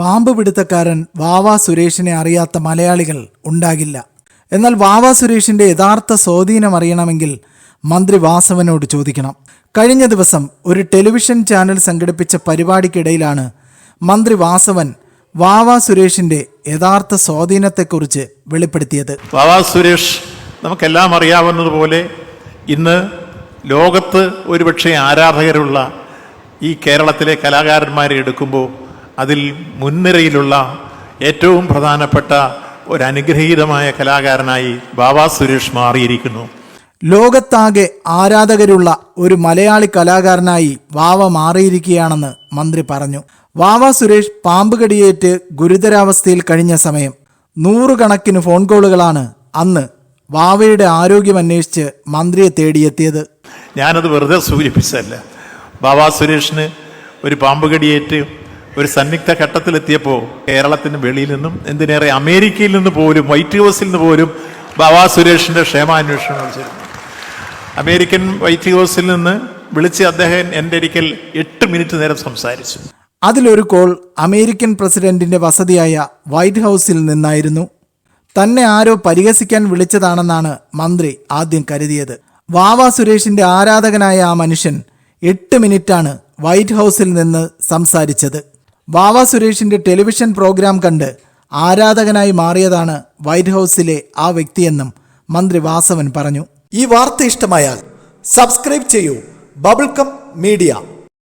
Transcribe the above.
പാമ്പ് പിടുത്തക്കാരൻ വാവാ സുരേഷിനെ അറിയാത്ത മലയാളികൾ ഉണ്ടാകില്ല. എന്നാൽ വാവാ സുരേഷിന്റെ യഥാർത്ഥ സ്വാധീനം അറിയണമെങ്കിൽ മന്ത്രി വാസവനോട് ചോദിക്കണം. കഴിഞ്ഞ ദിവസം ഒരു ടെലിവിഷൻ ചാനൽ സംഘടിപ്പിച്ച പരിപാടിക്കിടയിലാണ് മന്ത്രി വാസവൻ വാവാ സുരേഷിന്റെ യഥാർത്ഥ സ്വാധീനത്തെക്കുറിച്ച് വെളിപ്പെടുത്തിയത്. വാവാ സുരേഷ് നമുക്കെല്ലാം അറിയാവുന്നതുപോലെ ഇന്ന് ലോകത്ത് ഒരുപക്ഷെ ആരാധകരുള്ള ഈ കേരളത്തിലെ കലാകാരന്മാരെ എടുക്കുമ്പോൾ അതിൽ മുൻനിരയിലുള്ള ഏറ്റവും പ്രധാനപ്പെട്ട ഒരു അനുഗ്രഹീതമായ കലാകാരനായി വാവാ സുരേഷ് മാറിയിരിക്കുന്നു. ലോകത്താകെ ആരാധകരുള്ള ഒരു മലയാളി കലാകാരനായി വാവ മാറിയിരിക്കുകയാണെന്ന് മന്ത്രി പറഞ്ഞു. വാവാ സുരേഷ് പാമ്പ് കടിയേറ്റ് ഗുരുതരാവസ്ഥയിൽ കഴിഞ്ഞ സമയം 100 കണക്കിന് ഫോൺ കോളുകളാണ് അന്ന് വാവയുടെ ആരോഗ്യം അന്വേഷിച്ച് മന്ത്രിയെ തേടിയെത്തിയത്. ഞാനത് വെറുതെ സൂചിപ്പിച്ചതല്ല. വാവാ സുരേഷിന് ഒരു പാമ്പ് കടിയേറ്റ് ഒരു സന്നിഗ്ധ ഘട്ടത്തിലെത്തിയപ്പോൾ കേരളത്തിന് വെളിയിൽ നിന്നും, എന്തിനേറെ അമേരിക്കയിൽ നിന്ന് പോലും, വൈറ്റ് ഹൗസിൽ നിന്ന് പോലും വാവാ സുരേഷിന്റെ ക്ഷേമാന്വേഷണം വിളിച്ചിരുന്നു. അമേരിക്കൻ വൈറ്റ് ഹൗസിൽ നിന്ന് വിളിച്ച് അദ്ദേഹം എൻ്റെ ഒരിക്കൽ 8 മിനിറ്റ് നേരം സംസാരിച്ചു. അതിലൊരു കോൾ അമേരിക്കൻ പ്രസിഡന്റിന്റെ വസതിയായ വൈറ്റ് ഹൗസിൽ നിന്നായിരുന്നു. തന്നെ ആരോ പരിഹസിക്കാൻ വിളിച്ചതാണെന്നാണ് മന്ത്രി ആദ്യം കരുതിയത്. വാവാ സുരേഷിന്റെ ആരാധകനായ ആ മനുഷ്യൻ 8 മിനിറ്റാണ് വൈറ്റ് ഹൗസിൽ നിന്ന് സംസാരിച്ചത്. വാവാ സുരേഷിന്റെ ടെലിവിഷൻ പ്രോഗ്രാം കണ്ട് ആരാധകനായി മാറിയതാണ് വൈറ്റ് ഹൗസിലെ ആ വ്യക്തിയെന്നും മന്ത്രി വാസവൻ പറഞ്ഞു. ഈ വാർത്ത ഇഷ്ടമായാൽ സബ്സ്ക്രൈബ് ചെയ്യൂ. ബബിൾകം മീഡിയ.